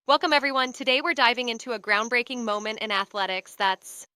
Welcome, everyone. Today we're diving into a groundbreaking moment in athletics that's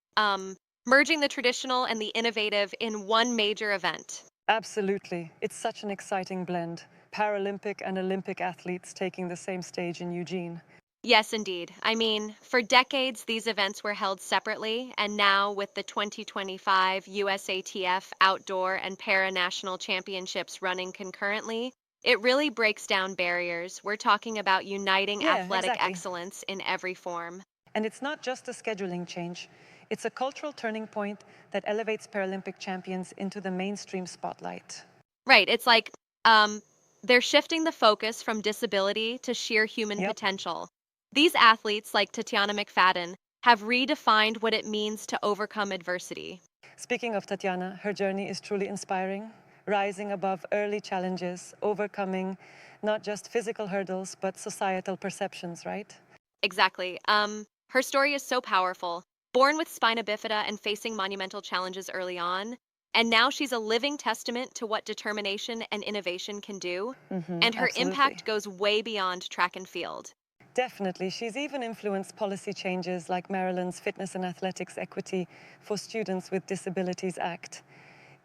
merging the traditional and the innovative in one major event. Absolutely. It's such an exciting blend. Paralympic and Olympic athletes taking the same stage in Eugene. Yes, indeed. I mean, for decades, these events were held separately, and now with the 2025 USATF Outdoor and Para National Championships running concurrently, it really breaks down barriers. We're talking about uniting Yeah, athletic exactly. excellence in every form. And it's not just a scheduling change, it's a cultural turning point that elevates Paralympic champions into the mainstream spotlight. Right. It's like um, they're shifting the focus from disability to sheer human Yep. potential. These athletes, like Tatiana McFadden, have redefined what it means to overcome adversity. Speaking of Tatiana, her journey is truly inspiring, rising above early challenges, overcoming not just physical hurdles, but societal perceptions, right? Exactly. Her story is so powerful. Born with spina bifida and facing monumental challenges early on, and now she's a living testament to what determination and innovation can do. And her Absolutely. impact goes way beyond track and field. Definitely. She's even influenced policy changes like Maryland's Fitness and Athletics Equity for Students with Disabilities Act.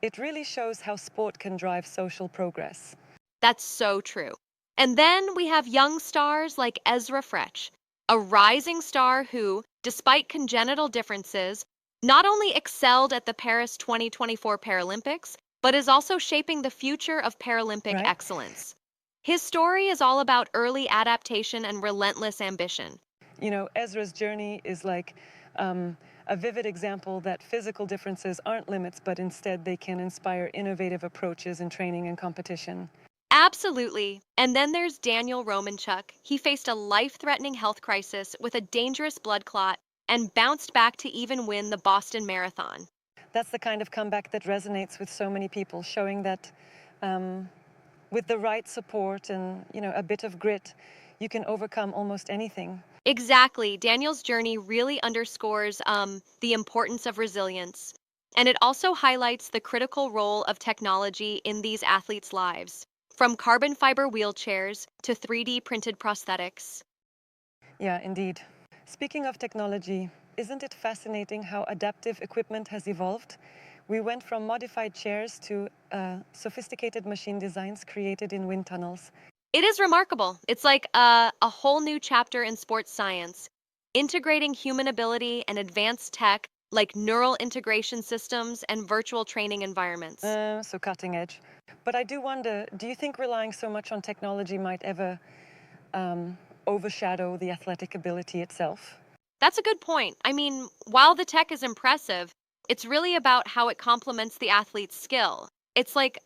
It really shows how sport can drive social progress. That's so true. And then we have young stars like Ezra Fret, a rising star who, despite congenital differences, not only excelled at the Paris 2024 Paralympics, but is also shaping the future of Paralympic Right? excellence. His story is all about early adaptation and relentless ambition. You know, Ezra's journey is like um, a vivid example that physical differences aren't limits, but instead they can inspire innovative approaches in training and competition. Absolutely. And then there's Daniel Romanchuk. He faced a life threatening health crisis with a dangerous blood clot and bounced back to even win the Boston Marathon. That's the kind of comeback that resonates with so many people, showing that um, with the right support and a bit of grit, you can overcome almost anything. Exactly. Daniel's journey really underscores the importance of resilience. And it also highlights the critical role of technology in these athletes' lives, from carbon fiber wheelchairs to 3D printed prosthetics. Yeah, indeed. Speaking of technology, isn't it fascinating how adaptive equipment has evolved? We went from modified chairs to sophisticated machine designs created in wind tunnels. It is remarkable. It's like a whole new chapter in sports science, integrating human ability and advanced tech like neural integration systems and virtual training environments. So cutting edge. But I do wonder, do you think relying so much on technology might ever um, overshadow the athletic ability itself? That's a good point. I mean, while the tech is impressive, it's really about how it complements the athlete's skill. It's like,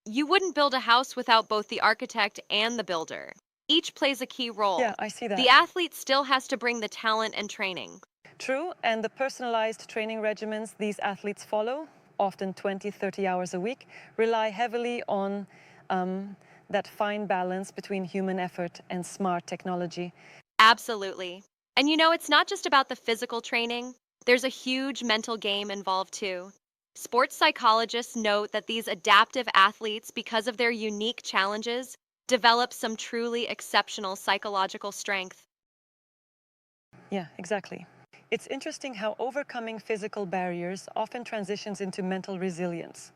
you wouldn't build a house without both the architect and the builder. Each plays a key Yeah, role. I see The that. athlete still has to bring the talent and training. True, and the personalized training regimens these athletes follow, often 20, 30 hours a week, rely heavily on um, that fine balance between human effort and smart technology. Absolutely. And it's not just about the physical training, there's a huge mental game involved too. Sports psychologists note that these adaptive athletes, because of their unique challenges, develop some truly exceptional psychological strength. Yeah, exactly. It's interesting how overcoming physical barriers often transitions into mental resilience.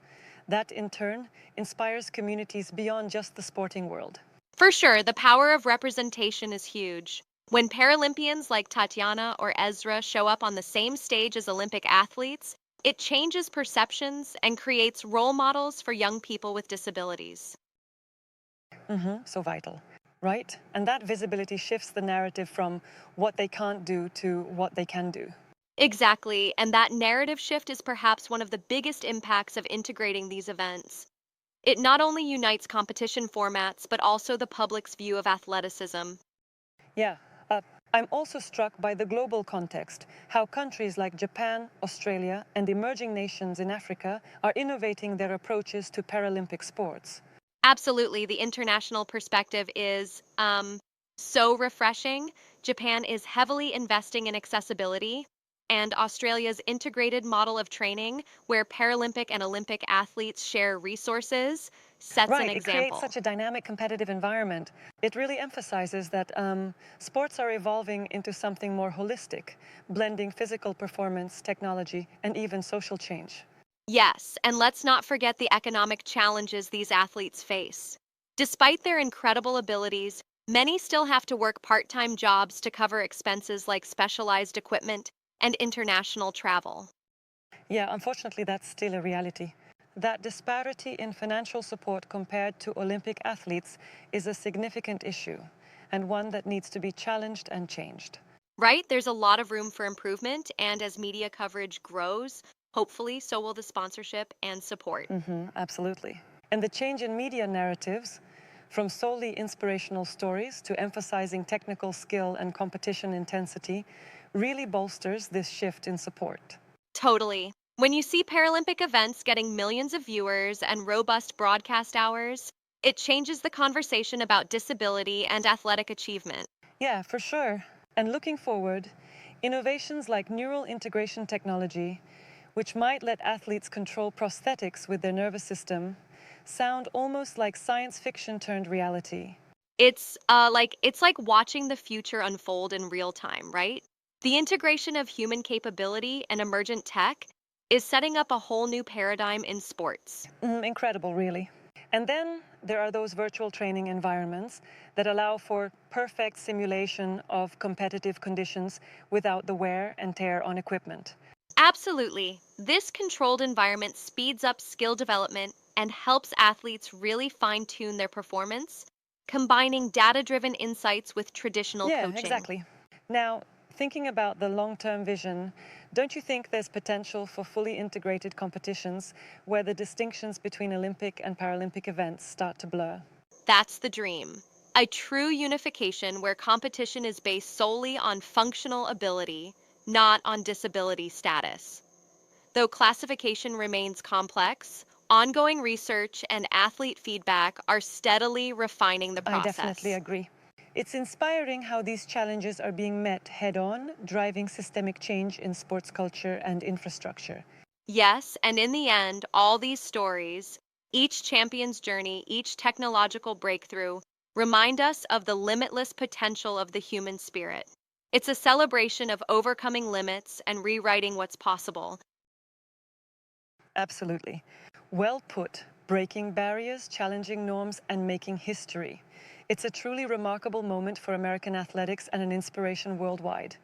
That, in turn, inspires communities beyond just the sporting world. For sure, the power of representation is huge. When Paralympians like Tatiana or Ezra show up on the same stage as Olympic athletes, it changes perceptions and creates role models for young people with disabilities. So vital, right? And that visibility shifts the narrative from what they can't do to what they can do. Exactly, and that narrative shift is perhaps one of the biggest impacts of integrating these events. It not only unites competition formats, but also the public's view of athleticism. Yeah. Uh, I'm also struck by the global context, how countries like Japan, Australia, and emerging nations in Africa are innovating their approaches to Paralympic sports. Absolutely, the international perspective is so refreshing. Japan is heavily investing in accessibility, and Australia's integrated model of training, where Paralympic and Olympic athletes share resources, sets an Right, it creates example. such a dynamic competitive environment. It really emphasizes that sports are evolving into something more holistic, blending physical performance, technology, and even social change. Yes, and let's not forget the economic challenges these athletes face. Despite their incredible abilities, many still have to work part time jobs to cover expenses like specialized equipment and international travel. Yeah, unfortunately, that's still a reality. That disparity in financial support compared to Olympic athletes is a significant issue, and one that needs to be challenged and changed. Right? There's a lot of room for improvement, and as media coverage grows, hopefully so will the sponsorship and support. Absolutely. And the change in media narratives, from solely inspirational stories to emphasizing technical skill and competition intensity, really bolsters this shift in support. Totally. When you see Paralympic events getting millions of viewers and robust broadcast hours, it changes the conversation about disability and athletic achievement. Yeah, for sure. And looking forward, innovations like neural integration technology, which might let athletes control prosthetics with their nervous system, sound almost like science fiction turned reality. It's like watching the future unfold in real time, right? The integration of human capability and emergent tech is setting up a whole new paradigm in sports. Incredible, really. And then there are those virtual training environments that allow for perfect simulation of competitive conditions without the wear and tear on equipment. Absolutely. This controlled environment speeds up skill development and helps athletes really fine tune their performance, combining data driven insights with traditional Yeah, coaching. exactly. Now, thinking about the long-term vision, don't you think there's potential for fully integrated competitions where the distinctions between Olympic and Paralympic events start to blur? That's the dream. A true unification where competition is based solely on functional ability, not on disability status. Though classification remains complex, ongoing research and athlete feedback are steadily refining the I definitely process. agree. It's inspiring how these challenges are being met head-on, driving systemic change in sports culture and infrastructure. Yes, and in the end, all these stories, each champion's journey, each technological breakthrough, remind us of the limitless potential of the human spirit. It's a celebration of overcoming limits and rewriting what's possible. Absolutely. Well put, breaking barriers, challenging norms, and making history. It's a truly remarkable moment for American athletics and an inspiration worldwide.